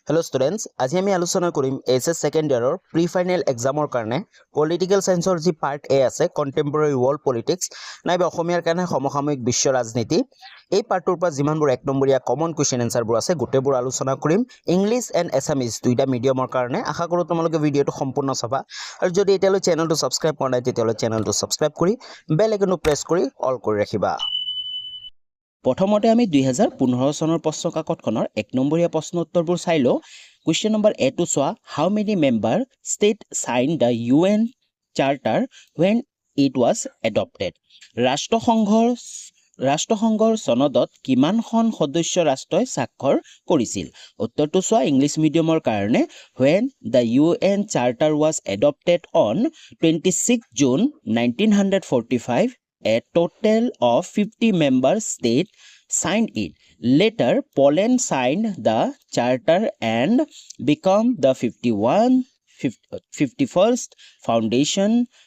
Hello students, আজি আমি আলোচনা কৰিম এইচএছ সেকেন্ড ইয়াৰৰ প্ৰি ফাইনেল এক্সামৰ কাৰণে পলিটিক্যাল সায়েন্সৰ যি পাৰ্ট এ আছে কন্টেম্পৰাৰী ওয়াৰ্ল্ড পলিটিক্স নাইবা অসমীয়াৰ কাৰণে সমসাময়িক বিশ্ব ৰাজনীতি এই পাৰ্টৰ পৰা যিমানবোৰ এক নম্বৰীয়া কমন কোৱেশ্চন আনসাৰবোৰ আছে গোটেইবোৰ আলোচনা কৰিম ইংলিছ এণ্ড এছামিজ দুইটা মিডিয়ামৰ কাৰণে আশা কৰোঁ তোমালোকে ভিডিঅ'টো সম্পূৰ্ণ চাবা আৰু যদি এতিয়ালৈ চেনেলটো সাবস্ক্ৰাইব কৰা নাই তেতিয়াহ'লে চেনেলটো সাবস্ক্ৰাইব কৰি বেল আইকনটো প্ৰেছ কৰি অল কৰি ৰাখিবা প্ৰথমতে আমি 2015 চনৰ প্ৰশ্ন কাকতখনৰ এক নম্বৰীয়া প্ৰশ্ন উত্তৰবোৰ চাই লওঁ Question number A to চোৱা How many member state signed the UN Charter when it was adopted? ৰাষ্ট্ৰসংঘৰ চনদত কিমানখন সদস্য ৰাষ্ট্ৰই স্বাক্ষৰ কৰিছিল উত্তৰটো চোৱা ইংলিছ মিডিয়ামৰ কাৰণে When the UN Charter was adopted on 26 June 1945 A total of 50 member states signed it. Later, Poland signed the charter and became the 51st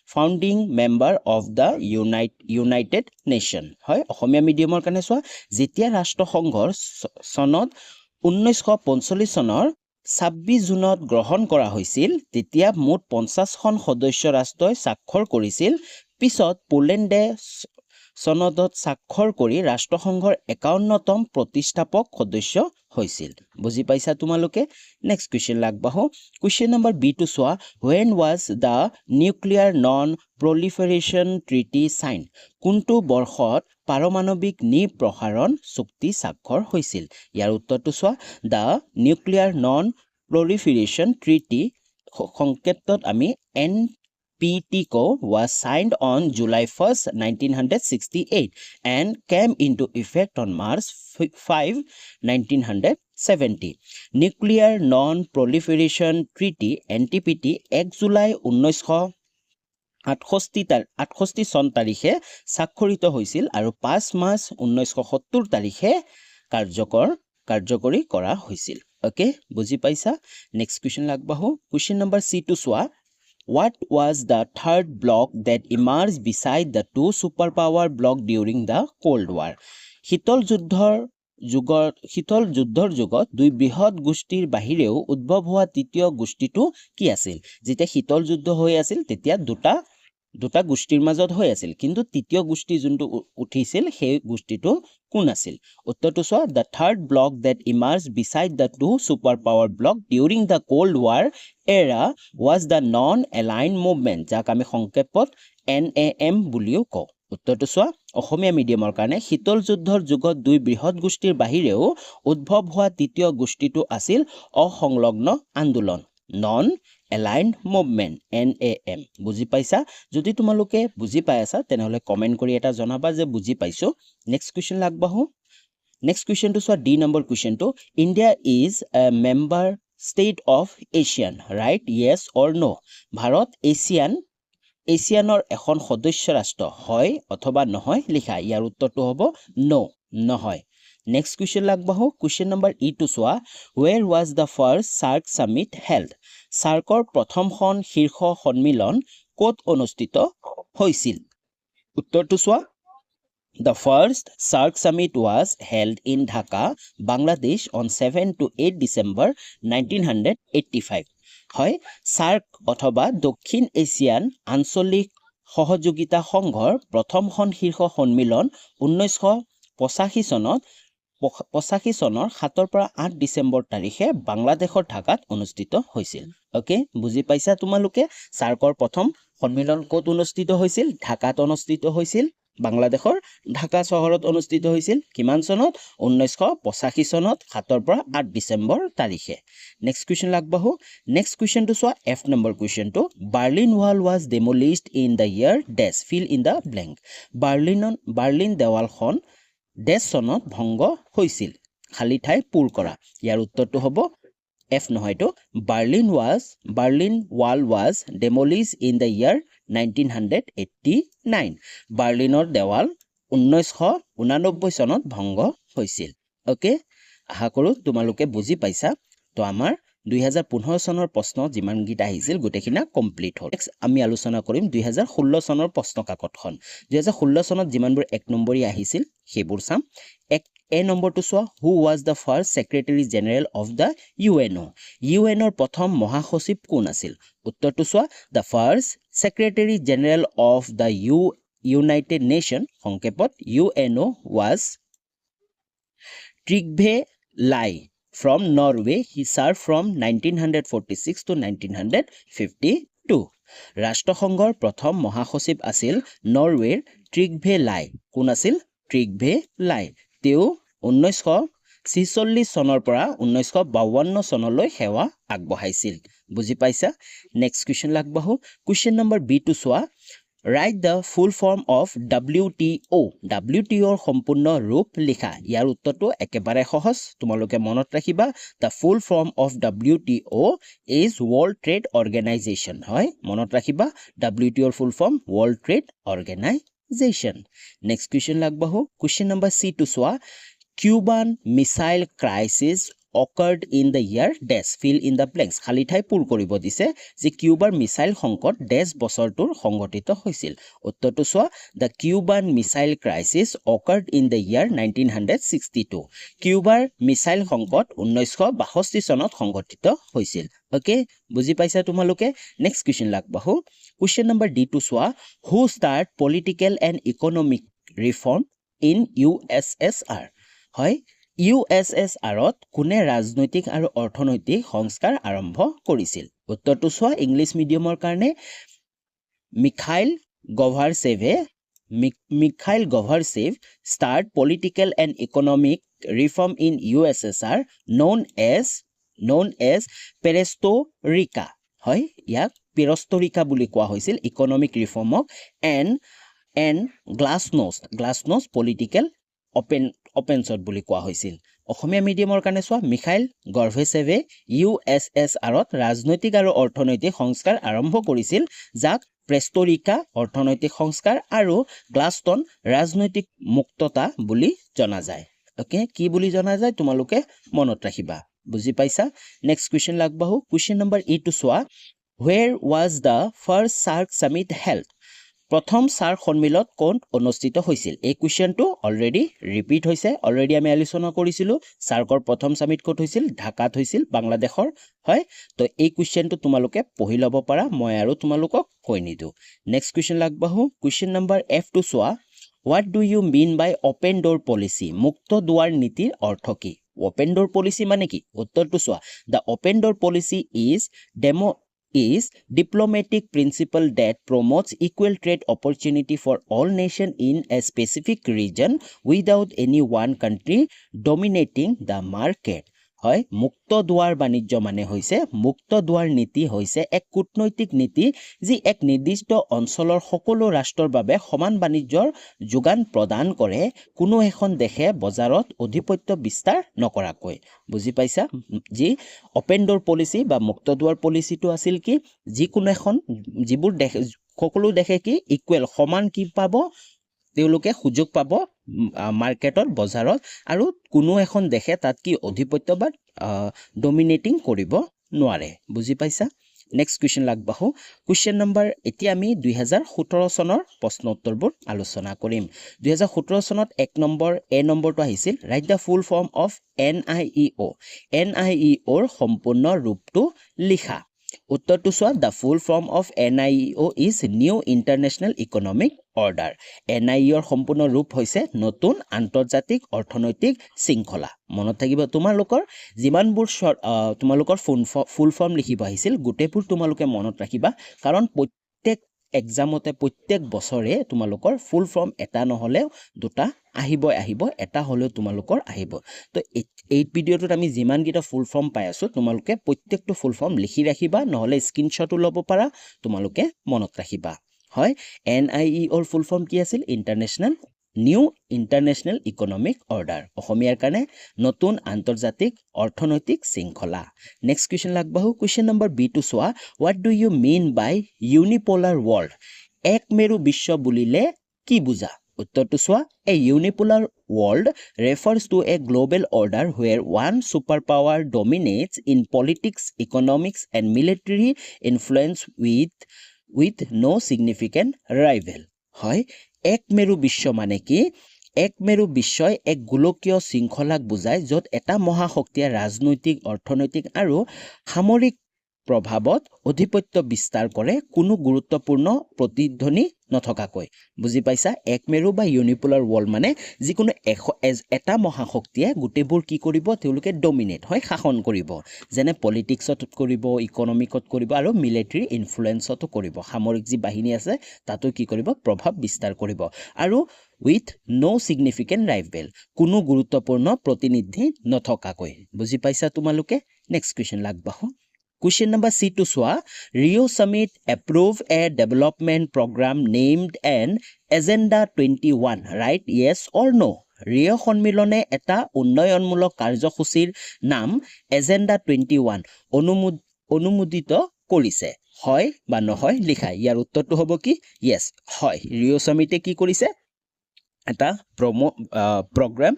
founding member of the United Nations. হয় অসমীয়া মিডিয়ামৰ কাৰণে চোৱা যেতিয়া ৰাষ্ট্ৰসংঘৰ চনত 1945 চনৰ 26 জুনত গ্ৰহণ কৰা হৈছিল তেতিয়া মুঠ 50খন সদস্য ৰাষ্ট্ৰই স্বাক্ষৰ কৰিছিল পিছত পোলেণ্ডে চনদত স্বাক্ষৰ কৰি ৰাষ্ট্ৰসংঘৰ 51তম প্ৰতিষ্ঠাপক সদস্য হৈছিল বুজি পাইছা তোমালোকে নেক্সট কোৱেশ্চন লাগবাহো কোৱেশ্চন নম্বৰ বি টু চোৱা when was the nuclear non proliferation treaty signed কোনটো বৰ্ষত পাৰমাণৱিক নিপ্ৰসাৰণ চুক্তি স্বাক্ষৰ হৈছিল ইয়াৰ উত্তৰটো চোৱা the nuclear non proliferation treaty সংক্ষেপত আমি NPTCO was signed on July 1st, 1968 and came into effect on March 5, 1970. Nuclear Non-Proliferation Treaty NPT 1 July 1968 চন তাৰিখে স্বাক্ষৰিত হৈছিল আৰু 5 মাৰ্চ 1970 তাৰিখে কাৰ্যকৰী কৰা হৈছিল ওকে বুজি পাইছা নেক্সট কোৱেশ্চন লাগবাহো কোৱেশ্চন নম্বৰ সি টু চোৱা What was the third bloc that emerged beside the two superpower blocks during the Cold War? শীতল যুদ্ধৰ যুগত দুই বৃহৎ গোষ্ঠীৰ বাহিৰেও উদ্ভৱ হোৱা তৃতীয় গোষ্ঠীটো কি আছিল যেতিয়া শীতল যুদ্ধ হৈ আছিল তেতিয়া দুটা গোষ্ঠীৰ মাজত হৈ আছিল কিন্তু তৃতীয় গোষ্ঠী যোনটো উঠিছিল সেই গোষ্ঠীটো কোন আছিল উত্তৰটো চোৱা the third bloc that emerged beside the two superpower blocks during the Cold War era was the non-aligned movement যাক আমি সংক্ষেপত NAM বুলিও কওঁ উত্তৰটো চোৱা অসমীয়া মিডিয়ামৰ কাৰণে শীতল যুদ্ধৰ যুগত দুই বৃহৎ গোষ্ঠীৰ বাহিৰেও উদ্ভৱ হোৱা তৃতীয় গোষ্ঠীটো আছিল অসংলগ্ন আন্দোলন নন aligned movement NAM বুজি পাইছা যদি তোমালোকে বুজি পাই আছা তেনেহলে কমেন্ট কৰি এটা জনাবা যে বুজি পাইছো নেক্সট কোৱেশ্চন লাগবাহো নেক্সট কোৱেশ্চন টু চোৱা D number question two India is a member state of ASEAN right yes or no ভাৰত এছিয়ানৰ এখন সদস্য ৰাষ্ট্ৰ হয় অথবা নহয় লিখা ইয়াৰ উত্তৰটো হ'ব no নহয় নেক্সট কোৱেশ্চন লাগবাহো কোৱেশ্চন নম্বৰ ই টু চোৱা where was the first SAARC summit held SAARCৰ প্ৰথমখন শীৰ্ষ সন্মিলন ক'ত অনুষ্ঠিত হৈছিল উত্তৰটো চোৱা The first SAARC summit was held in Dhaka, Bangladesh on 7 to 8 December 1985. হয় SAARC অথবা দক্ষিণ এছিয়ান আঞ্চলিক সহযোগিতা সংঘৰ প্ৰথমখন শীৰ্ষ সন্মিলন 1985 চনৰ 7 পৰা 8 ডিসেম্বৰ তাৰিখে বাংলাদেশৰ ঢাকাত অনুষ্ঠিত হৈছিল ওকে বুজি পাইছা তোমালোকে SAARCৰ প্ৰথম সন্মিলন ক'ত অনুষ্ঠিত হৈছিল ঢাকাত অনুষ্ঠিত হৈছিল বাংলাদেশৰ ঢাকা চহৰত অনুষ্ঠিত হৈছিল কিমান চনত 1985 চনত 7 পৰা 8 ডিসেম্বৰ তাৰিখে নেক্সট কোৱেশ্চন লাগবাহো নেক্সট কোৱেশ্চন টু চোৱা F number question two Berlin wall was demolished in the year dash fill in the blank Berlin দেৱালখন ডেছ চনত ভংগ হৈছিল খালি ঠাই পূৰ কৰা ইয়াৰ উত্তৰটো হ'ব এফ নহয়তো Berlin wall was demolished in the year 1989 বাৰ্লিনৰ দেৱাল 1989 চনত ভংগ হৈছিল ওকে আশা কৰো তোমালোকে বুজি পাইছা তো আমাৰ 2015 চনৰ প্ৰশ্ন যিমান গীত আহিছিল গোটেইখিনা কমপ্লিট হ'ল আমি আলোচনা কৰিম 2016 চনৰ প্ৰশ্ন কাকতখন 2016 চনত যিমানবোৰ এক নম্বৰী আহিছিল সেইবোৰ চাম A নম্বৰটো চোৱা who was the first secretary general of the UNO UNOৰ প্ৰথম মহাসচিব কোন আছিল উত্তৰটো চোৱা the first secretary general of the United Nations সংক্ষেপত UNO was Trygve Lie from Norway he served from 1946 to 1952 ৰাষ্ট্ৰসংঘৰ প্ৰথম মহাসচিব আছিল নৰৱেৰ ট্ৰিগভে লাই কোন আছিল ট্ৰিগভে লাই তেওঁ 1946 চনৰ পৰা 1952 চনলৈ সেৱা আগবঢ়াইছিল বুজি পাইছা নেক্সট কোৱেশ্চন লাগবাহু কোৱেশ্চন নম্বৰ বি টু চোৱা Write the full form of WTO. WTOৰ সম্পূৰ্ণ ৰূপ লিখা ইয়াৰ উত্তৰটো একেবাৰে সহজ তোমালোকে মনত ৰাখিবা The full form of WTO is World Trade Organization হয় মনত ৰাখিবা WTOৰ full form World Trade Organization next question লাগবাহু question number C to চোৱা Cuban Missile Crisis occurred in the year dash fill in the blanks খালি ঠাই পূৰ কৰিব দিছে যে কিউবাৰ মিসাইল সংকট ডেছ বছৰটোৰ সংঘটিত হৈছিল উত্তৰটো চোৱা the Cuban Missile Crisis occurred in the year 1962 কিউবাৰ মিসাইল সংকট 1962 চনত সংঘটিত হৈছিল ওকে বুজি পাইছা তোমালোকে নেক্সট কোৱেশ্চন লাগবাহু কোৱেশ্চন নম্বৰ ডি টু চোৱা who start political and economic reform in USSR হয় USSRত কোনে ৰাজনৈতিক আৰু অৰ্থনৈতিক সংস্কাৰ আৰম্ভ কৰিছিল উত্তৰটো চোৱা ইংলিছ মিডিয়ামৰ কাৰণে Mikhail Gorbachev start political and economic reform in USSR known as perestroika হয় ইয়াক পেৰেষ্টৰিকা বুলি কোৱা হৈছিল ইকনমিক ৰিফৰ্মক and গ্লাছনোষ্ট পলিটিকেল অপেনছত বুলি কোৱা হৈছিল অসমীয়া মিডিয়ামৰ কাৰণে চোৱা মিখাইল গৰ্ভেচেভে USSRত ৰাজনৈতিক আৰু অৰ্থনৈতিক সংস্কাৰ আৰম্ভ কৰিছিল যাক প্ৰেষ্টৰিকা অৰ্থনৈতিক সংস্কাৰ আৰু গ্লাছটন ৰাজনৈতিক মুক্ততা বুলি জনা যায় ওকে কি বুলি জনা যায় তোমালোকে মনত ৰাখিবা বুজি পাইছা নেক্সট কোৱেশ্চন লাগবাহু কোৱেশ্চন নম্বৰ ই টু চোৱা where was the first SAARC summit held প্ৰথম সাৰ্ক সন্মিলন কোন অনুষ্ঠিত হৈছিল এই কোৱেশ্চনটো অলৰেডি ৰিপিট হৈছে অলৰেডি আমি আলোচনা কৰিছিলো সাৰ্কৰ প্ৰথম সামিট ক'ত হৈছিল ঢাকাত হৈছিল বাংলাদেশৰ হয় তো এই কোৱেশ্চনটো তোমালোকে পঢ়ি ল'ব পাৰা মই আৰু তোমালোকক কৈ নিদু নেক্সট কোৱেশ্চন লাগবাহু কোৱেশ্চন নম্বৰ এফ টু চোৱা what do you mean by open door policy মুক্ত দুৱাৰ নীতিৰ অৰ্থ কি open door policy মানে কি উত্তৰটো চোৱা the open door policy is diplomatic principle that promotes equal trade opportunity for all nations in a specific region without any one country dominating the market হয় মুক্ত দুৱাৰ বাণিজ্য মানে হৈছে মুক্ত দুৱাৰ নীতি হৈছে এক কূটনৈতিক নীতি যি এক নিৰ্দিষ্ট অঞ্চলৰ সকলো ৰাষ্ট্ৰৰ বাবে সমান বাণিজ্যৰ যোগান প্ৰদান কৰে কোনো এখন দেশে বজাৰত অধিপত্য বিস্তাৰ নকৰাকৈ বুজি পাইছা যি ওপেন ডোৰ পলিচি বা মুক্ত দুৱাৰ পলিচিটো আছিল কি যিকোনো এখন যিবোৰ দেশ সকলো দেশে কি ইকুৱেল সমান কি পাব তেওঁলোকে সুযোগ পাব মাৰ্কেটৰ বজাৰত আৰু কোনো এখন দেশে তাত কি অধিপত্য বা ডমিনেটিং কৰিব নোৱাৰে বুজি পাইছা নেক্সট কোৱেশ্চন লাগবাহু কোৱেশ্চন নম্বৰ এতিয়া আমি 2017 চনৰ প্ৰশ্ন উত্তৰবোৰ আলোচনা কৰিম 2017 চনত এক নম্বৰ এ নম্বৰটো আহিছিল write the full form of NIEO ৰ সম্পূৰ্ণ ৰূপটো লিখা উত্তৰটো চোৱা the full form of NIEO is New International Economic Order NIEO ৰ সম্পূৰ্ণ ৰূপ হৈছে নতুন আন্তৰ্জাতিক অৰ্থনৈতিক শৃংখলা মনত থাকিব তোমালোকৰ যিমানবোৰ তোমালোকৰ ফুল ফৰ্ম লিখিব আহিছিল গোটেইবোৰ তোমালোকে মনত ৰাখিবা কাৰণ প্ৰত্যেক এক্সামতে প্ৰত্যেক বছৰে তোমালোকৰ ফুল ফৰ্ম এটা নহলে দুটা আহিব এটা হলেও তোমালোকৰ আহিব তো এই ভিডিওটোত আমি যিমান কিটা ফুল ফৰ্ম পাই আছো তোমালোকে প্ৰত্যেকটো ফুল ফৰ্ম লিখি ৰাখিবা নহলে স্ক্ৰিনশ্বটো ল'ব পাৰা তোমালোকে মনত ৰাখিবা হয় NIEO ৰ ফুল ফৰ্ম কি আছিল নিউ ইন্টাৰনেশ্যনেল ইকনমিক অৰ্ডাৰ অসমীয়াৰ কাৰণে নতুন আন্তৰ্জাতিক অৰ্থনৈতিক শৃংখলা নেক্সট কোৱেশ্চন লাগবাহু কোৱেশ্চন নম্বৰ বি টু চোৱা what do you mean by unipolar world এক মেৰু বিশ্ব বুলিলে কি বুজা উত্তৰটো চোৱা a unipolar world refers to a global order where one superpower dominates in politics economics and military influence with no significant rival হয় এক মেৰু বিশ্ব মানে কি এক মেৰু বিশ্বই এক গোলকীয় শৃংখলাক বুজায় য'ত এটা মহাশক্তিয়ে ৰাজনৈতিক অৰ্থনৈতিক আৰু সামৰিক প্ৰভাৱত অধিপত্য বিস্তাৰ কৰে কোনো গুৰুত্বপূৰ্ণ প্ৰতিধ্বনি নথকাকৈ বুজি পাইছা এক মেৰু বা ইউনিপোলাৰ ৱৰ্ল্ড মানে যিকোনো এটা মহাশক্তিয়ে গোটেইবোৰ কি কৰিব তেওঁলোকে ডমিনেট হয় শাসন কৰিব যেনে পলিটিক্সত কৰিব ইকনমিকত কৰিব আৰু মিলিটাৰী ইনফ্লুৱেঞ্চতো কৰিব সামৰিক যি বাহিনী আছে তাতো কি কৰিব প্ৰভাৱ বিস্তাৰ কৰিব আৰু উইথ নো ছিগনিফিকেণ্ট ৰাইভেল কোনো গুৰুত্বপূৰ্ণ প্ৰতিনিধি নথকাকৈ বুজি পাইছা তোমালোকে নেক্সট কুৱেশ্যন লাগবাহো Question number C to Swa, Rio Summit approve a development program named an Agenda 21, right? Yes or no? Rio' সন্মিলনে এটা উন্নয়নমূলক কাৰ্যসূচীৰ নাম এজেণ্ডা 21 অনুমোদিত কৰিছে হয় বা নহয় লিখা ইয়াৰ উত্তৰটো হ'ব কি yes হয় ৰিঅ' সামিটে কি কৰিছে এটা প্ৰগ্ৰাম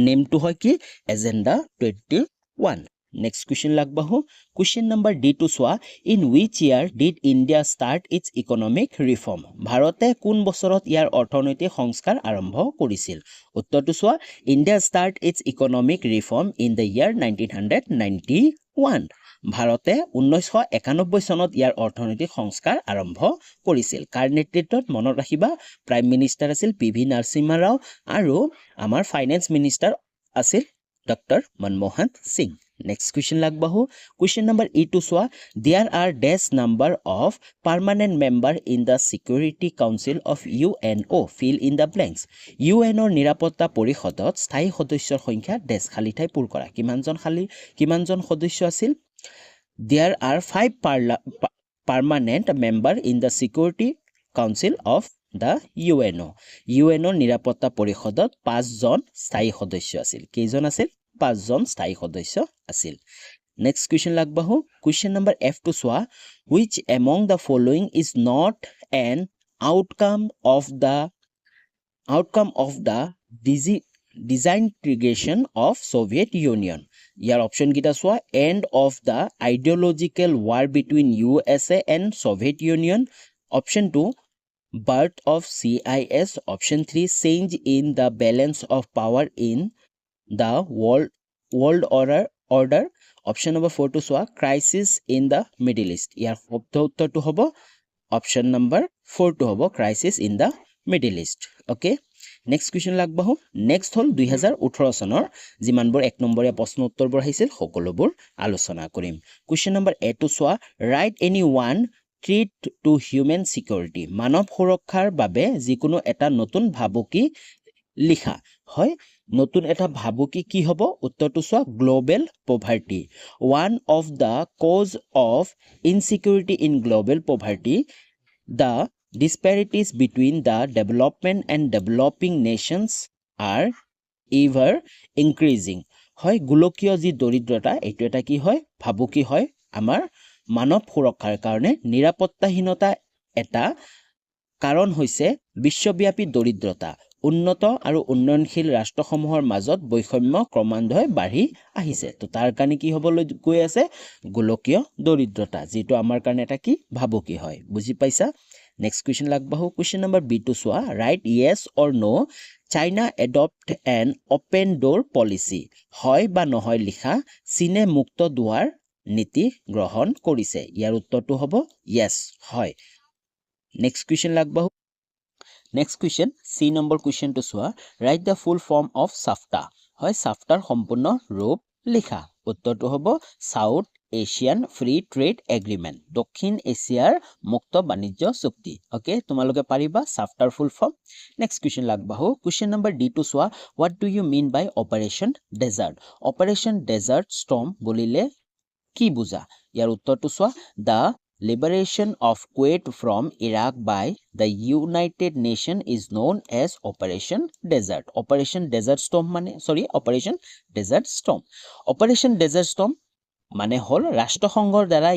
নেমটো হয় কি agenda 21 Next question লাগবাহো question number D to Swa in which year did India start its economic reform ভাৰতে কোন বছৰত ইয়াৰ অৰ্থনৈতিক সংস্কাৰ আৰম্ভ কৰিছিল উত্তৰটো চোৱা India start its economic reform in the year 1991 ভাৰতে 1991 চনত ইয়াৰ অৰ্থনৈতিক সংস্কাৰ আৰম্ভ কৰিছিল কাৰ নেতৃত্বত মনত ৰাখিবা প্ৰাইম মিনিষ্টাৰ আছিল পিভি নৰসিম্হা ৰাও আৰু আমাৰ ফাইনেন্স মিনিষ্টাৰ আছিল doctor Manmohan Singh Next question লাগবাহো question number E to Swa there are dash number of permanent member in the Security Council of UNO fill in the blanks UNO নিৰাপত্তা পৰিষদত স্থায়ী সদস্যৰ সংখ্যা ডেছ খালি ঠাই পূৰ কৰা কিমানজন সদস্য আছিল there are 5 permanent member in the Security Council of the UNO নিৰাপত্তা পৰিষদত 5 জন স্থায়ী সদস্য আছিল কেইজন আছিল 5 জন স্থায়ী সদস্য আছিল Next question লাগবাহো question number F to Swa which among the following is not an outcome of the disintegration of Soviet Union year option কিটা চোৱা end of the ideological war between USA and Soviet Union option 2 birth of CIS option 3 change in the balance of power in the world order option number 4 to Swa crisis in the Middle East ইয়াৰ উত্তৰটো হ'ব option number 4 to হ'ব crisis in the Middle East okay next question লাগবাহো next হল 2018 চনৰ জিমানবোৰ এক নম্বৰীয়া প্ৰশ্ন উত্তৰবোৰ আহিছিল সকলোবোৰ আলোচনা কৰিম question number A to Swa write any one threat to human security মানৱ সুৰক্ষাৰ বাবে যিকোনো এটা নতুন ভাবুকি লিখা হয় নতুন এটা ভাবুকি কি হ'ব উত্তৰটো চোৱা global poverty one of the cause of insecurity in global poverty the disparities between the development and developing nations are ever increasing হয় গোলকীয় যি দৰিদ্ৰতা এইটো এটা কি হয় ভাবুকি হয় আমাৰ মানৱ সুৰক্ষাৰ কাৰণে নিৰাপত্তাহীনতা এটা কাৰণ হৈছে বিশ্বব্যাপী দৰিদ্ৰতা উন্নত আৰু উন্নয়নশীল ৰাষ্ট্ৰসমূহৰ মাজত বৈষম্য ক্ৰমান্বয়ে বাঢ়ি আহিছে তো তাৰ কাৰণে কি হ'বলৈ গৈ আছে গোলকীয় দৰিদ্ৰতা যেটো আমাৰ কাৰণে এটা কি ভাবুকি হয় বুজি পাইছা নেক্সট কোৱেশ্চন লাগবাহো কোৱেশ্চন নম্বৰ বি টু চোৱা right yes or no China adopt an open door policy হয় বা নহয় লিখা চীনে মুক্ত দুৱাৰ নীতি গ্ৰহণ কৰিছে ইয়াৰ উত্তৰটো হ'ব ইয়েস হয় নেক্সট কোৱেশ্চন লাগবাহো Next question, C number question to Swa. Write the full form of SAFTA. হয় SAFTAৰ সম্পূৰ্ণ ৰূপ লিখা উত্তৰটো হ'ব South Asian Free Trade Agreement দক্ষিণ এছিয়াৰ মুক্ত বাণিজ্য চুক্তি ওকে তোমালোকে পাৰিবা SAFTAৰ ফুল ফৰ্ম নেক্সট কোৱেশ্চন লাগবাহো question number D two Swa. What do you mean by Operation Desert? Operation Desert Storm বুলিলে কি বুজা ইয়াৰ উত্তৰটো চোৱা the Liberation of Kuwait from Iraq by the United Nations is known as Operation Desert. Operation Desert Storm Operation Desert Storm. Operation Desert Storm মানে হল ৰাষ্ট্ৰসংঘৰ দ্বাৰা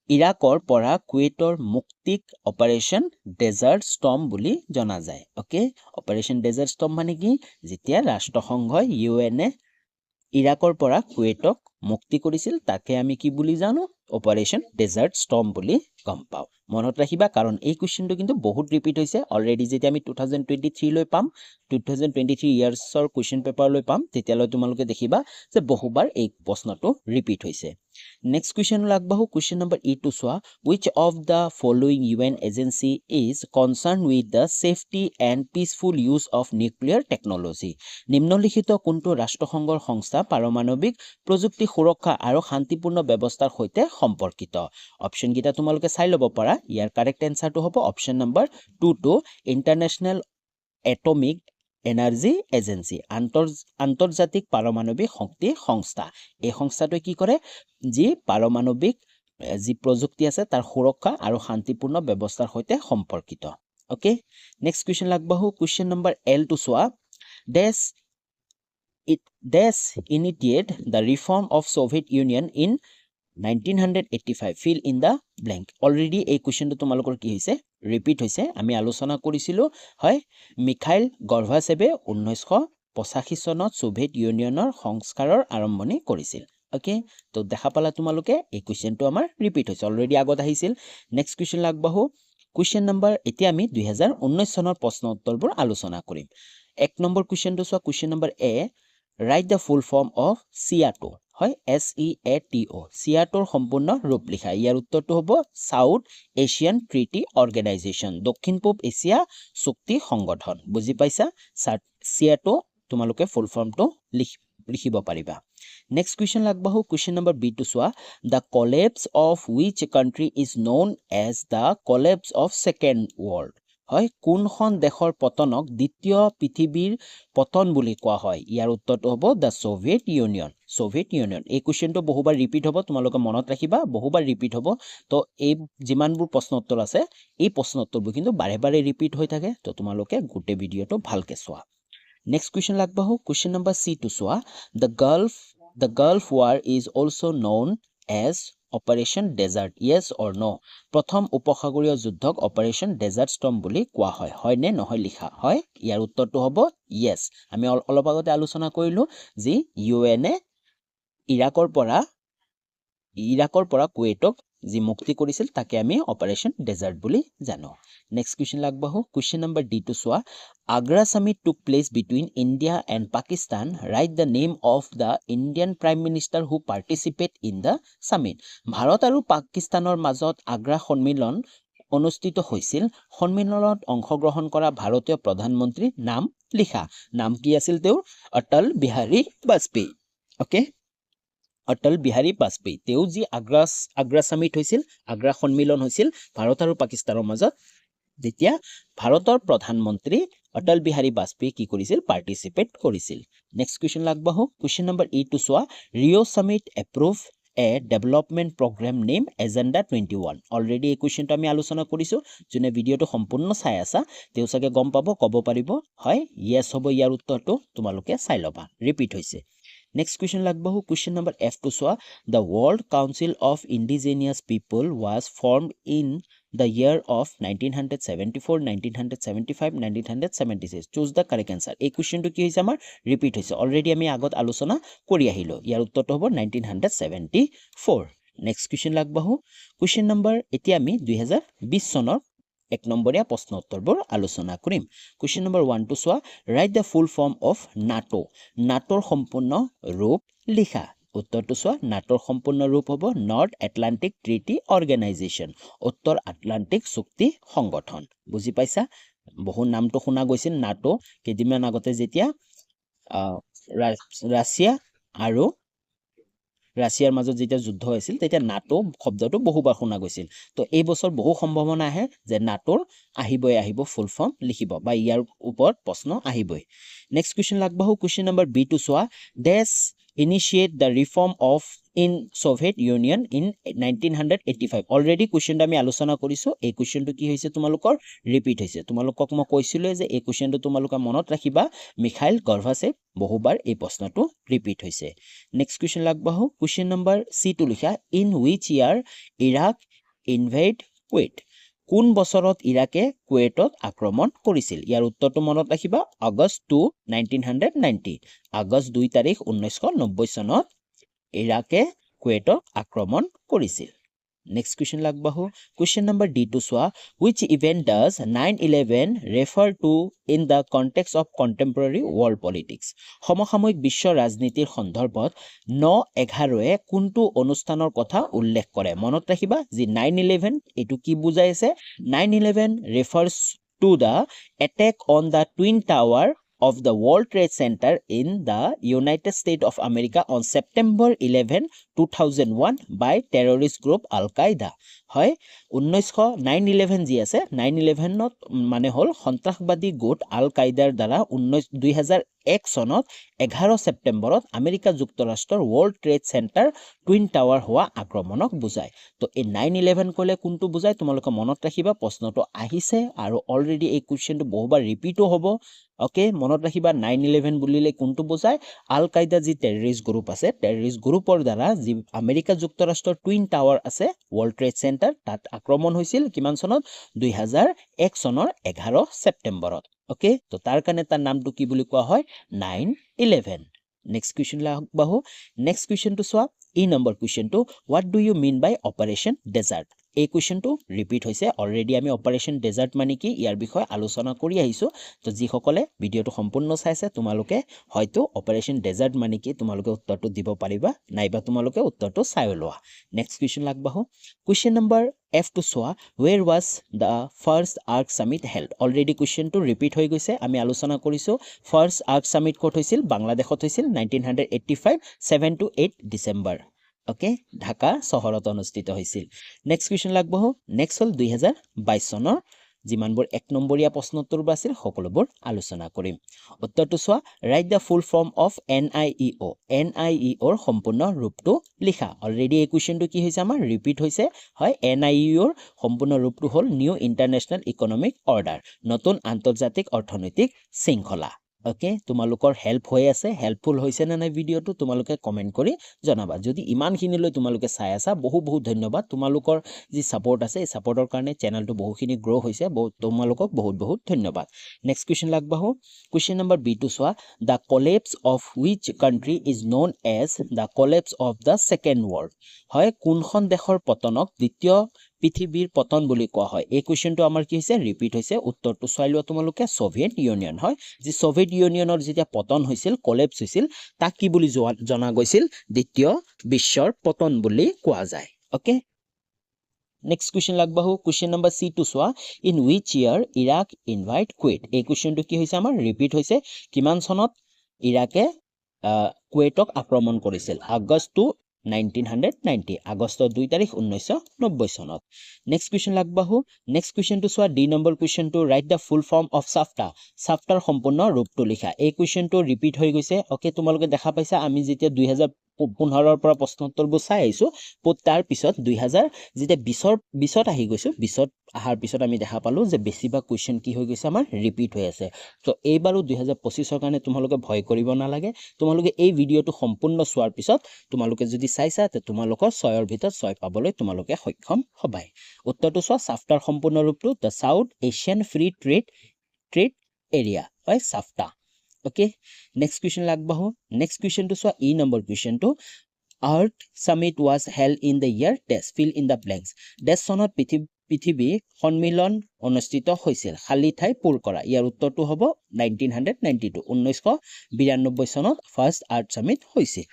ইৰাকৰ পৰা কুৱেটৰ মুক্তিক Operation Desert Storm বুলি জনা যায় ওকে Operation Desert Storm মানে কি যেতিয়া ৰাষ্ট্ৰসংঘই ইউএনএ ইৰাকৰ পৰা কুৱেটক মুক্তি কৰিছিল তাকে আমি কি বুলি জানো অপাৰেশ্যন ডেজাৰ্ট ষ্টৰ্ম বুলি গম পাওঁ মনত ৰাখিবা কাৰণ এই কোৱেশ্চনটো কিন্তু বহুত ৰিপিট হৈছে অলৰেডি যেতিয়া আমি 2023 লৈ পাম 2023 ইয়াৰ্ছৰ কোৱেশ্চন পেপাৰ লৈ পাম তেতিয়ালৈ তোমালোকে দেখিবা যে বহুবাৰ এই প্ৰশ্নটো ৰিপিট হৈছে নেক্সট কোৱেশ্চন লাগবাহু কোৱেশ্চন নম্বৰ ই2 চোৱা which of the following UN agency is concerned with the safety and peaceful use of nuclear technology নিম্নলিখিত কোনটো ৰাষ্ট্ৰসংঘৰ সংস্থা পাৰমাণৱিক প্ৰযুক্তি সুৰক্ষা আৰু শান্তিপূৰ্ণ ব্যৱস্থাৰ সৈতে সম্পৰ্কিত অপচন গিটা তোমালোকে চাই ল'ব পাৰা ইয়াৰ কাৰেক্ট এনসাৰটো হ'ব option number 2 two international atomic energy agency আন্তৰ্জাতিক পাৰমাণৱিক শক্তি সংস্থা এই সংস্থাটোৱে কি কৰে যি পাৰমাণৱিক যি প্ৰযুক্তি আছে তাৰ সুৰক্ষা আৰু শান্তিপূৰ্ণ ব্যৱস্থাৰ সৈতে সম্পৰ্কিত ওকে নেক্সট কোৱেশ্চন লাগবাহু কোৱেশ্চন নম্বৰ L2 চোৱা Dash initiated the reform of Soviet Union in 1985 fill in the blank already এই কোৱেশ্চনটো তোমালোকৰ কি হৈছে ৰিপিট হৈছে আমি আলোচনা কৰিছিলো হয় মিখাইল গৰ্ভাচেভে 1985 চনত সোভিয়েট ইউনিয়নৰ সংস্কাৰৰ আৰম্ভণি কৰিছিল ওকে তো দেখা পালা তোমালোকে এই কোৱেশ্চনটো আমাৰ ৰিপিট হৈছে অলৰেডি আগত আহিছিল নেক্সট কোৱেশ্চন লাগবাহু কোৱেশ্চন নম্বৰ এতিয়া আমি 2019 চনৰ প্ৰশ্ন উত্তৰবোৰ আলোচনা কৰিম এক নম্বৰ কোৱেশ্চনটো চোৱা question number A write the full form of SEATO হয় SEATO SEATOৰ সম্পূৰ্ণ ৰূপ লিখা ইয়াৰ উত্তৰটো হ'ব সাউথ এছিয়ান ট্ৰিটি অৰ্গেনাইজেশ্যন দক্ষিণ পূব এছিয়া চুক্তি সংগঠন বুজি পাইছা SEATO তোমালোকে ফুল ফৰ্মটো লিখিব পাৰিবা নেক্সট কোৱেশ্চন লাগবাহু কোৱেশ্চন নম্বৰ বি টু চোৱা the collapse of which country is known as the collapse of second world হয় কোনখন দেশৰ পতনক দ্বিতীয় পৃথিৱীৰ পতন বুলি কোৱা হয় ইয়াৰ উত্তৰটো হ'ব দা সোভিয়েট ইউনিয়ন এই কোৱেশ্চনটো বহুবাৰ ৰিপিট হ'ব তোমালোকে মনত ৰাখিবা বহুবাৰ ৰিপিট হ'ব তো এই যিমানবোৰ প্ৰশ্ন উত্তৰ আছে এই প্ৰশ্ন উত্তৰবোৰ কিন্তু বাৰে বাৰে ৰিপিট হৈ থাকে তো তোমালোকে গোটেই ভিডিঅটো ভালকে চোৱা নেক্সট কোৱেশ্চন লাগবাহু কোৱেশ্চন নম্বৰ সি টু চোৱা the Gulf War is also known as Operation Desert yes or no প্ৰথম উপসাগৰীয় যুদ্ধক অপাৰেশ্যন ডেজাৰ্ট ষ্টৰ্ম বুলি কোৱা হয় হয় নে নহয় লিখা হয় ইয়াৰ উত্তৰটো হ'ব yes আমি অলপ আগতে আলোচনা কৰিলো যে ইউএনএ ইৰাকৰ পৰা কুৱেটক যি মুক্তি কৰিছিল তাকে আমি অপাৰেশ্যন ডেজাৰ্ট বুলি জানো নেক্সট কোৱেশ্চন লাগবাহু কোৱেশ্চন নম্বৰ ডি টু চোৱা Agra summit took place between India and Pakistan write the name of the Indian prime minister who participate in the summit ভাৰত আৰু পাকিস্তানৰ মাজত আগ্ৰা সন্মিলন অনুষ্ঠিত হৈছিল সন্মিলনত অংশগ্ৰহণ কৰা ভাৰতীয় প্ৰধানমন্ত্ৰীৰ নাম লিখা নাম কি আছিল তেওঁৰ অটল বিহাৰী বাজপেয়ী ওকে অটল বিহাৰী বাজপেয়ী তেওঁ যি আগ্ৰা সামিট হৈছিল আগ্ৰা সন্মিলন হৈছিল ভাৰত আৰু পাকিস্তানৰ মাজত যেতিয়া ভাৰতৰ প্ৰধানমন্ত্ৰী অটল বিহাৰী বাজপেয়ী কি কৰিছিল পাৰ্টিচিপেট কৰিছিল নেক্সট কোৱেশ্চন লাগবাহু কোৱেশ্চন নম্বৰ ই টু চোৱা Rio' summit approve a development program name agenda 21 already এই কোৱেশ্চনটো আমি আলোচনা কৰিছো যোনে ভিডিঅ'টো সম্পূৰ্ণ চাই আছা তেওঁ চাগে গম পাব ক'ব পাৰিব হয় ইয়েছ হ'ব ইয়াৰ উত্তৰটো তোমালোকে চাই ল'বা ৰিপিট হৈছে নেক্সট কোৱেশ্চন লাগবাহু কোৱেশ্চন নম্বৰ এফ টু চোৱা the world council of indigenous People was formed in the year of 1974 1975 1976 choose the correct answer এই কোৱেশ্চনটো কি হৈছে আমাৰ ৰিপিট হৈছে অলৰেডি আমি আগত আলোচনা কৰি আহিলো ইয়াৰ উত্তৰটো হ'ব 1974 নেক্সট কোৱেশ্চন লাগবাহু কোৱেশ্চন নম্বৰ এতিয়া আমি 2020 চনৰ এক নম্বৰীয়া প্ৰশ্ন উত্তৰবোৰ আলোচনা কৰিম কোৱেশ্চন নম্বৰ 1 টু চোৱা write the full form of নাটোৰ সম্পূৰ্ণ ৰূপ লিখা উত্তৰটো চোৱা নাটোৰ সম্পূৰ্ণ ৰূপ হ'ব নৰ্থ এটলান্টিক ট্ৰিটি অৰ্গেনাইজেশ্যন উত্তৰ আটলান্টিক চুক্তি সংগঠন বুজি পাইছা বহু নামটো শুনা গৈছিল নাটো কেইদিনমান আগতে যেতিয়া ৰাছিয়াৰ মাজত যেতিয়া যুদ্ধ হৈছিল তেতিয়া নাটো শব্দটো বহুবাৰ শুনা গৈছিল তো এই বছৰ বহু সম্ভাৱনা আহে যে নাটোৰ আহিব ফুল ফৰ্ম লিখিব বা ইয়াৰ ওপৰত প্ৰশ্ন আহিবই নেক্সট কোৱেশ্চন লাগবাহু কোৱেশ্চন নম্বৰ বি টু চোৱা dash initiate the reform of in Soviet Union in 1985 already কোৱেশ্চনটো আমি আলোচনা কৰিছো এই কোৱেশ্চনটো কি হৈছে তোমালোকৰ ৰিপিট হৈছে তোমালোকক মই কৈছিলো যে এই কোৱেশ্চনটো তোমালোকে মনত ৰাখিবা মিখাইল গৰ্ভাচেভ বহুবাৰ এই প্ৰশ্নটো ৰিপিট হৈছে নেক্সট কোৱেশ্চন লাগবাহু কোৱেশ্চন নম্বৰ সি টু লিখা in which year Iraq invade Kuwait কোন বছৰত ইৰাকে কুৱেটত আক্ৰমণ কৰিছিল ইয়াৰ উত্তৰটো মনত ৰাখিবা আগষ্ট 2 1990 আগষ্ট 2 তাৰিখ 1990 চনত ইৰাকে কুৱেইটক আক্ৰমণ কৰিছিল নেক্সট কুৱেশ্যন লাগবাহো কুৱেশ্যন নম্বৰ ডি টু চোৱা which event does 9/11 refer to in the context of contemporary world politics সমসাময়িক বিশ্ব ৰাজনীতিৰ সন্দৰ্ভত 9/11 কোনটো অনুষ্ঠানৰ কথা উল্লেখ কৰে মনত ৰাখিবা যে 9/11 এটো কি বুজাই আছে 9/11 refers to the attack on the twin tower of the World Trade Center in the United States of America on September 11, 2001 by terrorist group Al-Qaeda. হয় 9/11 যি আছে 9/11ত মানে হল সন্ত্ৰাসবাদী গোট আল কায়দাৰ দ্বাৰা 2001 চনত 11 ছেপ্টেম্বৰত আমেৰিকা যুক্তৰাষ্ট্ৰৰ world trade centre twin tower হোৱা আক্ৰমণক বুজায় তো এই 9/11 কলে কোনটো বুজায় তোমালোকে মনত ৰাখিবা প্ৰশ্নটো আহিছে আৰু অলৰেডি এই কোৱেশ্চনটো বহুবাৰ ৰিপিটো হ'ব ওকে মনত ৰাখিবা 9/11 বুলিলে কোনটো বুজায় আল কায়দা যি টেৰৰিষ্ট গ্ৰুপ আছে টেৰৰিষ্ট গ্ৰুপৰ দ্বাৰা যি আমেৰিকা যুক্তৰাষ্ট্ৰৰ টুইন টাৱাৰ আছে ৱৰ্ল্ড ট্ৰেড চেণ্টাৰ তাত আক্ৰমণ হৈছিল কিমান চনত 2001 চনৰ 11 ছেপ্টেম্বৰত ওকে তো তাৰ কাৰণে তাৰ নামটো কি বুলি কোৱা হয় 9/11 নেক্সট কুৱেশ্চন লাগবাহো নেক্সট কুৱেশ্চনটো চোৱা ই নম্বৰ কুৱেশ্চনটো what do you mean by operation desert এই কুৱেশ্চনটো ৰিপিট হৈছে অলৰেডি আমি অপাৰেশ্যন ডেজাৰ্ট মানে কি ইয়াৰ বিষয়ে আলোচনা কৰি আহিছো তো যিসকলে ভিডিঅটো সম্পূৰ্ণ চাইছে তোমালোকে হয়তো অপাৰেশ্যন ডেজাৰ্ট মানে কি তোমালোকে উত্তৰটো দিব পাৰিবা নাইবা তোমালোকে উত্তৰটো চাই লোৱা নেক্সট কুৱেশ্চন লাগবাহো কুৱেশ্চন নম্বৰ F to চোৱা where was the first ARC summit held already কুৱেশ্চনটো ৰিপিট হৈ গৈছে আমি আলোচনা কৰিছো ফাৰ্স্ট ARC summit ক'ত হৈছিল বাংলাদেশত হৈছিল 1985 7 to 8 ডিসেম্বৰ ওকে ঢাকা চহৰত অনুষ্ঠিত হৈছিল নেক্সট কুৱেশ্চন লাগবহ নেক্সট হল 2022 চনৰ যিমানবোৰ এক নম্বৰীয়া প্ৰশ্নোত্তৰ আছিল সকলোবোৰ আলোচনা কৰিম উত্তৰটো চোৱা write the full form of NIEO NIEOৰ সম্পূৰ্ণ ৰূপটো লিখা অলৰেডি এই কুৱেশ্চনটো কি হৈছে আমাৰ ৰিপিট হৈছে হয় NIEOৰ সম্পূৰ্ণ ৰূপটো হ'ল নিউ ইন্টাৰনেশ্যনেল ইকনমিক অৰ্ডাৰ নতুন আন্তৰ্জাতিক অৰ্থনৈতিক শৃংখলা ওকে তোমালোকৰ হেল্প হৈ আছে হেল্পফুল হৈছে না নাই ভিডিঅটো তোমালোকে কমেন্ট কৰি জনাবা যদি ইমানখিনিলৈ তোমালোকে চাই আছা বহু ধন্যবাদ তোমালোকৰ যি সাপোৰ্ট আছে এই সাপোৰ্টৰ কাৰণে চেনেলটো বহুখিনি গ্ৰো হৈছে তোমালোকক বহুত ধন্যবাদ নেক্সট কুৱেশ্চন লাগবাহো কুৱেশ্চন নম্বৰ বি টু চোৱা the collapse of which country is known as the collapse of the second world হয় কোনখন দেশৰ পতনক দ্বিতীয় পৃথিৱীৰ পতন বুলি কোৱা হয় এই কুৱেশ্চনটো আমাৰ কি হৈছে ৰিপিট হৈছে উত্তৰটো চাই লোৱা তোমালোকে সোভিয়েট ইউনিয়ন হয় যে সোভিয়েট ইউনিয়নৰ যেতিয়া পতন হৈছিল কলেপস হৈছিল তাক কি বুলি জনা গৈছিল দ্বিতীয় বিশ্বৰ পতন বুলি কোৱা যায় ওকে নেক্সট কুৱেশ্চন লাগবাহো কুৱেশ্চন নম্বৰ সি টু চোৱা in which year Iraq invite Kuwait এই কুৱেশ্চনটো কি হৈছে আমাৰ ৰিপিট হৈছে কিমান চনত ইৰাকে কুৱেইটক আক্ৰমণ কৰিছিল আগষ্ট 1990 আগষ্টৰ 2 তাৰিখ 1990 চনত নেক্সট কুৱেশ্চন লাগবাহো নেক্সট কুৱেশ্চনটো চোৱা ডি নম্বৰ কুৱেশ্চনটো write the full form of সাফটাৰ সম্পূৰ্ণ ৰূপটো লিখা এই কুৱেশ্চনটো ৰিপিট হৈ গৈছে ওকে তোমালোকে দেখা পাইছা আমি যেতিয়া 2015ৰ পৰা প্ৰশ্নোত্তৰবোৰ চাই আহিছো তাৰ পিছত 2000 যেতিয়া 20ত আহি গৈছো 20ত আহাৰ পিছত আমি দেখা পালো যে বেছিভাগ কুৱেশ্চন কি হৈ গৈছে আমাৰ ৰিপিট হৈ আছে তো এইবাৰো 2025ৰ কাৰণে তোমালোকে ভয় কৰিব নালাগে তোমালোকে এই ভিডিঅটো সম্পূৰ্ণ চোৱাৰ পিছত তোমালোকে যদি চাইছা তে তোমালোকৰ 6ৰ ভিতৰত 6 পাবলৈ তোমালোকে সক্ষম হবাই উত্তৰটো চোৱা সাফটাৰ সম্পূৰ্ণ ৰূপটো the South Asian free trade area হয় সাফটা ওকে নেক্সট কুৱেশ্চন লাগবাহো নেক্সট কুৱেশ্চনটো চোৱা ই নম্বৰ কুৱেশ্চনটো earth summit was held in the year dash fill in the blanks dash চনত পৃথিৱী সন্মিলন অনুষ্ঠিত হৈছিল খালি ঠাই পূৰ কৰা ইয়াৰ উত্তৰটো হ'ব 1992 চনত ফাৰ্স্ট আৰ্থ সামিট হৈছিল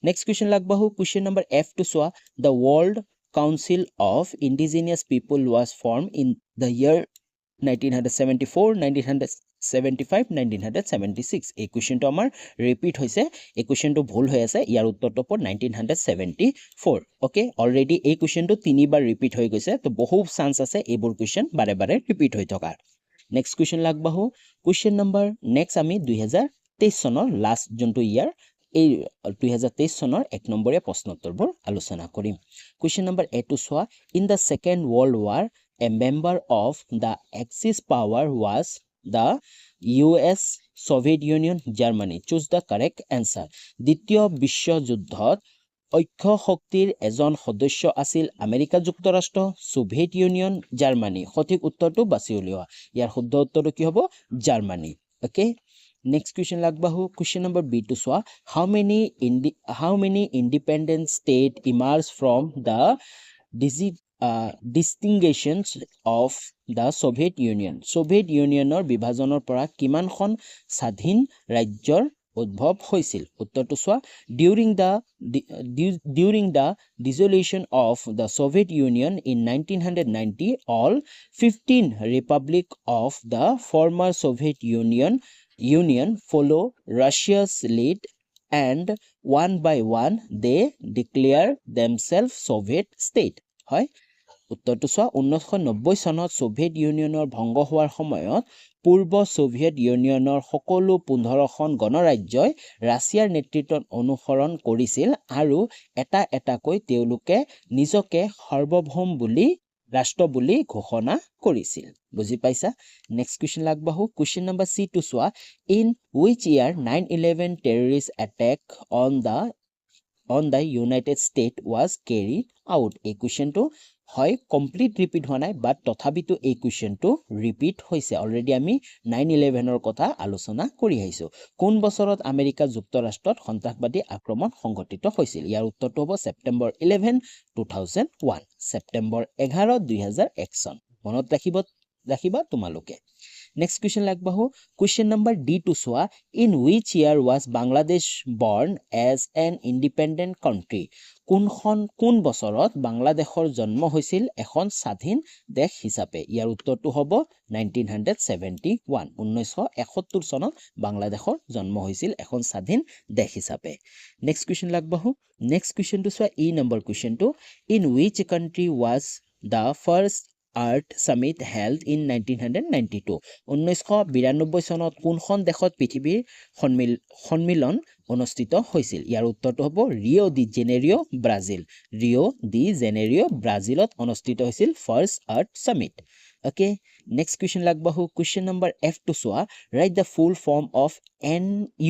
নেক্সট কুৱেশ্চন লাগবাহো কুৱেশ্চন নম্বৰ F টু চোৱা the world council of indigenous people was form in the year 1974 1975 1976 এই কুৱেশ্চনটো আমাৰ ৰিপিট হৈছে এই কুৱেশ্চনটো ভুল হৈ আছে ইয়াৰ উত্তৰটো হ'ব 1974 ওকে অলৰেডি এই কুৱেশ্চনটো তিনিবাৰ ৰিপিট হৈ গৈছে তো বহু চান্স আছে এইবোৰ কুৱেশ্চন বাৰে ৰিপিট হৈ থকাৰ নেক্সট কুৱেশ্চন লাগবাহো কুৱেশ্চন নম্বৰ নেক্সট আমি 2023 চনৰ লাষ্ট যোনটো ইয়াৰ এই 2023 চনৰ এক নম্বৰীয়া প্ৰশ্নোত্তৰবোৰ আলোচনা কৰিম কুৱেশ্চন নম্বৰ এ টু চোৱা in the second world war a member of the Axis power was the US, Soviet Union, Germany. Choose the correct answer. দ্বিতীয় বিশ্ব যুদ্ধত ঐক্য শক্তিৰ এজন সদস্য আছিল আমেৰিকা যুক্তৰাষ্ট্ৰ সোভিয়েট ইউনিয়ন জাৰ্মানী সঠিক উত্তৰটো বাছি উলিওৱা ইয়াৰ শুদ্ধ উত্তৰটো কি হ'ব Germany okay Next question lagbahu. Question number B to swa. How many independent state emerged from the distinctions of the Soviet Union? Soviet Unionৰ বিভাজনৰ পৰা কিমানখন স্বাধীন ৰাজ্যৰ উদ্ভৱ হৈছিল? উত্তৰটো চোৱা, during the dissolution of the Soviet Union in 1990, all 15 republic of the former Soviet Union follow Russia's lead, and one by one they declare themselves Soviet state. হয়, উত্তৰটো চোৱা, 1990 চনত সোভিয়েট ইউনিয়নৰ ভংগ হোৱাৰ সময়ত পূৰ্ব সোভিয়েট ইউনিয়নৰ সকলো 15খন গণৰাজ্যই ৰাছিয়াৰ নেতৃত্বত অনুসৰণ কৰিছিল আৰু এটা এটাকৈ তেওঁলোকে নিজকে সাৰ্বভৌম ৰাষ্ট্ৰ বুলি ঘোষণা কৰিছিল। বুজি পাইছা? নেক্সট কুৱেশ্যন লাগবাহু। কুৱেশ্যন নম্বৰ C to চোৱা, in which year 9/11 terrorist attack on the United States was carried out? এই কুৱেশ্যনটো হয় কমপ্লিট ৰিপিট হোৱা নাই, বাট তথাপিতো এই কুৱেশ্যনটো ৰিপিট হৈছে। অলৰেডি আমি 9/11ৰ কথা আলোচনা কৰি আহিছোঁ। কোন বছৰত আমেৰিকা যুক্তৰাষ্ট্ৰত সন্ত্ৰাসবাদী আক্ৰমণ সংঘটিত হৈছিল? ইয়াৰ উত্তৰটো হ'ব ছেপ্টেম্বৰ 11, 2001। ছেপ্টেম্বৰ 11, 2001 চন। মনত ৰাখিবা তোমালোকে। নেক্সট কুৱেশ্যন লাগবাহু। কুৱেশ্যন নম্বৰ D to চোৱা, in which year was Bangladesh born as an independent country? কোন বছৰত বাংলাদেশৰ জন্ম হৈছিল এখন স্বাধীন দেশ হিচাপে? ইয়াৰ উত্তৰটো হ'ব 1971। 1971 চনত বাংলাদেশৰ জন্ম হৈছিল এখন স্বাধীন দেশ হিচাপে। নেক্সট কুৱেশ্যন লাগবাহু। নেক্সট কুৱেশ্যনটো চোৱা, ই নম্বৰ কুৱেশ্যনটো, in which country was the first Earth Summit held in 1992? 1992 চনত কোনখন দেশত পৃথিৱীৰ সন্মিলন অনুষ্ঠিত হৈছিল? ইয়াৰ উত্তৰটো হ'ব Rio' de Janeiro' Brazil. Rio' de Janeiro' ব্ৰাজিলত অনুষ্ঠিত হৈছিল first earth summit. Okay, next question লাগবাহু। কুৱেশ্যন নম্বৰ F to চোৱা, write the full form of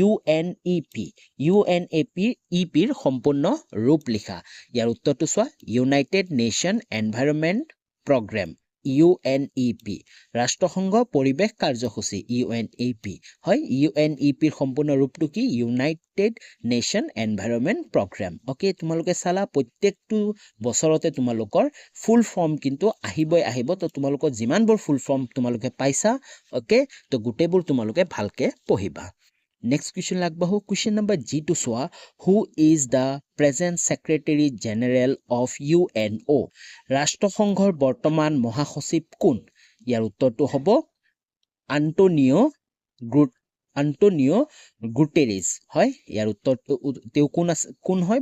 UNEP। UNEPৰ সম্পূৰ্ণ ৰূপ লিখা। ইয়াৰ উত্তৰটো চোৱা, united nation environment programme. UNEP ৰাষ্ট্ৰসংঘ পৰিৱেশ কাৰ্যসূচী। UNEP হয়, UNEPৰ সম্পূৰ্ণ ৰূপটো কি? United nation environment programme. Okay, তোমালোকে চালা প্ৰত্যেকটো বছৰতে তোমালোকৰ ফুল ফৰ্ম কিন্তু আহিব। তো তোমালোকৰ যিমানবোৰ ফুল ফৰ্ম তোমালোকে পাইছা, অ'কে, তো গোটেইবোৰ তোমালোকে ভালকে পঢ়িবা। নেক্সট কুৱেশ্যন লাগবাহু। কুৱেশ্যন নম্বৰ G to চোৱা, who is the present secretary general of UNO? ৰাষ্ট্ৰসংঘৰ বৰ্তমান মহাসচিব কোন? ইয়াৰ উত্তৰটো হ'ব আন্তনিঅ গুটেৰেছ। হয়, ইয়াৰ উত্তৰটো তেওঁ কোন হয়?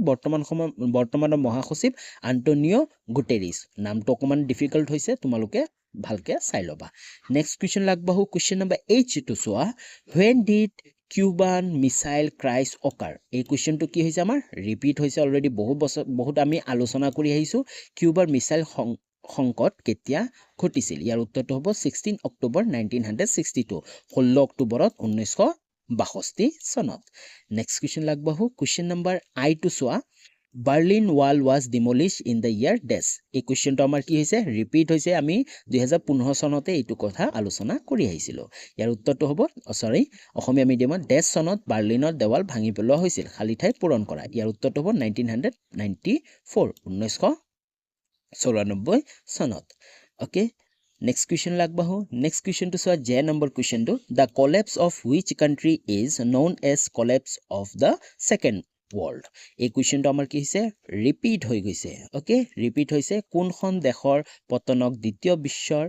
বৰ্তমানৰ মহাসচিব আন্তনিঅ গুটেৰেছ। নামটো অকণমান ডিফিকাল্ট হৈছে, তোমালোকে ভালকে চাই ল'বা। নেক্সট কুৱেশ্যন লাগবাহু। কুৱেশ্যন নম্বৰ H to চোৱা, when did Cuban missile crisis occur? এই কুৱেশ্যনটো কি হৈছে? আমাৰ ৰিপিট হৈছে অলৰেডি বহুত আমি আলোচনা কৰি আহিছোঁ। কিউবাৰ মিছাইল সংকট কেতিয়া ঘটিছিল? ইয়াৰ উত্তৰটো হ'ব 16 অক্টোবৰ 1962। 16 অক্টোবৰত 1962 চনত। নেক্সট কুৱেশ্যন লাগবাহু। কুৱেশ্যন নম্বৰ I to চোৱা, Berlin wall was demolish in the year dash. এই কুৱেশ্যনটো আমাৰ কি হৈছে? ৰিপিট হৈছে। আমি 2015 চনতে এইটো কথা আলোচনা কৰি আহিছিলোঁ। ইয়াৰ উত্তৰটো হ'ব অসমীয়া মিডিয়ামত ডেছ চনত বাৰ্লিনৰ দেৱাল ভাঙি পেলোৱা হৈছিল, খালী ঠাই পূৰণ কৰা। ইয়াৰ উত্তৰটো হ'ব 1994, 1994 চনত। অ'কে, নেক্সট কুৱেশ্যন লাগবাহু। নেক্সট কুৱেশ্যনটো চোৱা, J নম্বৰ কুৱেশ্যনটো, the collapse of which country is known as collapse of the second world? এই কুৱেশ্যনটো আমাৰ কি হৈছে? ৰিপিট হৈ গৈছে। অ'কে, ৰিপিট হৈছে। কোনখন দেশৰ পতনক দ্বিতীয় বিশ্বৰ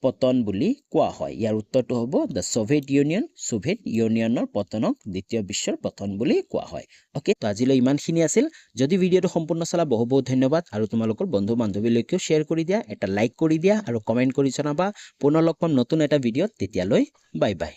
পতন বুলি কোৱা হয়? ইয়াৰ উত্তৰটো হ'ব দ্য সোভিয়েট ইউনিয়ন। সোভিয়েট ইউনিয়নৰ পতনক দ্বিতীয় বিশ্বৰ পতন বুলি কোৱা হয়। অ'কে, তো আজিলৈ ইমানখিনি আছিল। যদি ভিডিঅ'টো সম্পূৰ্ণ চালা, বহুত ধন্যবাদ। আৰু তোমালোকৰ বন্ধু বান্ধৱীলৈকেও শ্বেয়াৰ কৰি দিয়া, এটা লাইক কৰি দিয়া আৰু কমেণ্ট কৰি জনাবা। পুনৰ লগ পাম নতুন এটা ভিডিঅ'ত। তেতিয়ালৈ বাই বাই।